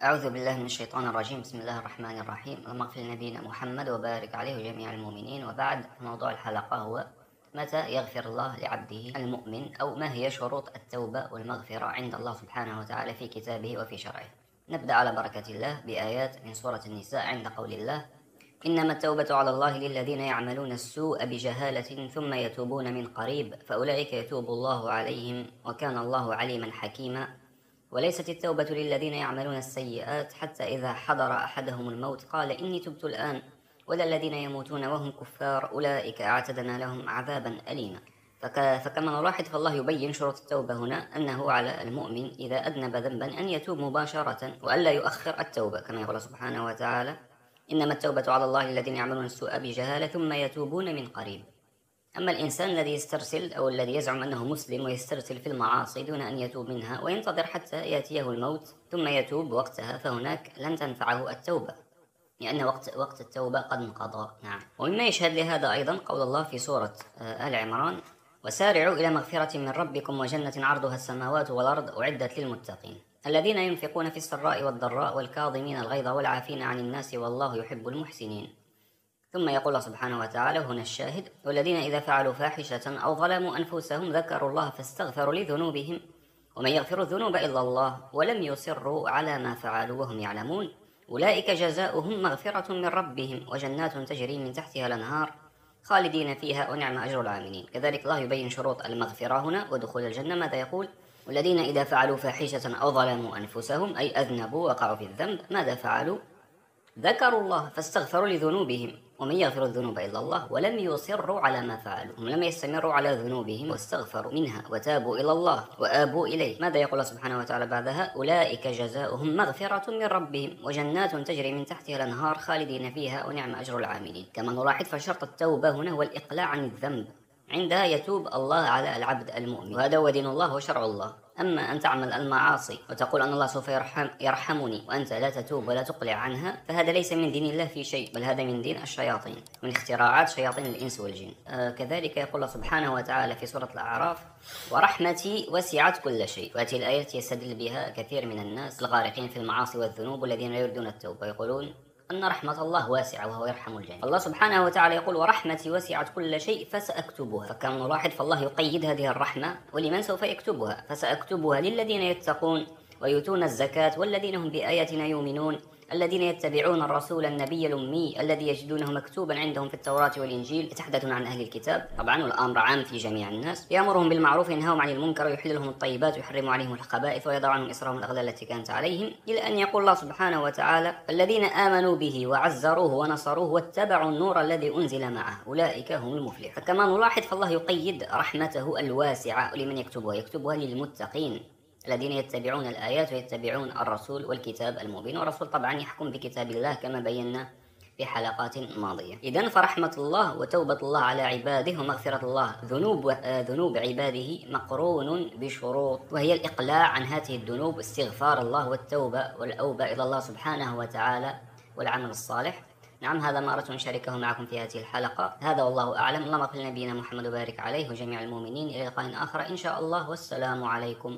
أعوذ بالله من الشيطان الرجيم. بسم الله الرحمن الرحيم. اللهم اغفر لنبينا محمد وبارك عليه وجميع المؤمنين. وبعد، موضوع الحلقة هو متى يغفر الله لعبده المؤمن، أو ما هي شروط التوبة والمغفرة عند الله سبحانه وتعالى في كتابه وفي شرعه. نبدأ على بركة الله بآيات من سورة النساء عند قول الله: إنما التوبة على الله للذين يعملون السوء بجهالة ثم يتوبون من قريب فأولئك يتوب الله عليهم وكان الله عليما حكيما. وليست التوبة للذين يعملون السيئات حتى إذا حضر أحدهم الموت قال إني تبت الآن، ولا الذين يموتون وهم كفار أولئك أعتدنا لهم عذابا أليما. فكما نلاحظ، فالله يبين شروط التوبة هنا، أنه على المؤمن إذا أذنب ذنبا أن يتوب مباشرة وألا يؤخر التوبة، كما يقول سبحانه وتعالى: إنما التوبة على الله للذين يعملون السوء بجهالة ثم يتوبون من قريب. أما الإنسان الذي يسترسل أو الذي يزعم أنه مسلم ويسترسل في المعاصي دون أن يتوب منها وينتظر حتى يأتيه الموت ثم يتوب وقتها، فهناك لن تنفعه التوبة، لأن وقت التوبة قد انقضى. نعم. ومما يشهد لهذا أيضا قول الله في سورة آل عمران: وسارعوا إلى مغفرة من ربكم وجنة عرضها السماوات والأرض أعدت للمتقين الذين ينفقون في السراء والضراء والكاظمين الغيظ والعافين عن الناس والله يحب المحسنين. ثم يقول سبحانه وتعالى هنا الشاهد: والذين إذا فعلوا فاحشة أو ظلموا أنفسهم ذكروا الله فاستغفروا لذنوبهم ومن يغفر الذنوب إلا الله ولم يصروا على ما فعلوا وهم يعلمون أولئك جزاؤهم مغفرة من ربهم وجنات تجري من تحتها الأنهار خالدين فيها ونعم أجر العاملين. كذلك الله يبين شروط المغفرة هنا ودخول الجنة. ماذا يقول؟ والذين إذا فعلوا فاحشة أو ظلموا أنفسهم، أي أذنبوا وقعوا في الذنب، ماذا فعلوا؟ ذكروا الله فاستغفروا لذنوبهم ومن يغفر الذنوب إلا الله ولم يصروا على ما فعلوا. هم لم يستمروا على ذنوبهم واستغفروا منها وتابوا إلى الله وآبوا إليه. ماذا يقول سبحانه وتعالى بعدها؟ أولئك جزاؤهم مغفرة من ربهم وجنات تجري من تحتها الأنهار خالدين فيها ونعم أجر العاملين. كما نلاحظ، فشرط التوبة هنا هو الإقلاع عن الذنب، عندها يتوب الله على العبد المؤمن، وهذا هو دين الله وشرع الله. أما أن تعمل المعاصي وتقول أن الله سوف يرحمني وأنت لا تتوب ولا تقلع عنها، فهذا ليس من دين الله في شيء، بل هذا من دين الشياطين، من اختراعات شياطين الإنس والجن. كذلك يقول الله سبحانه وتعالى في سورة الأعراف: ورحمتي وسعت كل شيء. وهذه الآية يستدل بها كثير من الناس الغارقين في المعاصي والذنوب والذين لا يريدون التوبة، يقولون أن رحمة الله واسعة وهو يرحم الجميع. الله سبحانه وتعالى يقول: ورحمتي وسعت كل شيء فسأكتبها. فكما نلاحظ، فالله يقيد هذه الرحمة ولمن سوف يكتبها: فسأكتبها للذين يتقون ويؤتون الزكاة والذين هم بآياتنا يؤمنون الذين يتبعون الرسول النبي الأمي الذي يجدونه مكتوبا عندهم في التوراة والإنجيل يتحدثون عن أهل الكتاب. طبعا والأمر عام في جميع الناس، يأمرهم بالمعروف وينهاهم عن المنكر ويحل لهم الطيبات ويحرم عليهم الخبائث ويضع عنهم إصرهم الأغلال التي كانت عليهم، إلى أن يقول الله سبحانه وتعالى: الذين آمنوا به وعزروه ونصروه واتبعوا النور الذي أنزل معه أولئك هم المفلحون. فكما نلاحظ، فالله يقيد رحمته الواسعة لمن يكتبها للمتقين الذين يتبعون الآيات ويتبعون الرسول والكتاب المبين، والرسول طبعا يحكم بكتاب الله كما بينا في حلقات ماضية. إذن فرحمة الله وتوبة الله على عباده ومغفرة الله ذنوب عباده مقرون بشروط، وهي الإقلاع عن هذه الذنوب، استغفار الله والتوبة والأوبة إلى الله سبحانه وتعالى والعمل الصالح. نعم، هذا ما أردت أن أشاركه معكم في هذه الحلقة. هذا والله أعلم. اللهم اغفر لنبينا محمد وبارك عليه وجميع المؤمنين. إلى لقاء آخر إن شاء الله، والسلام عليكم.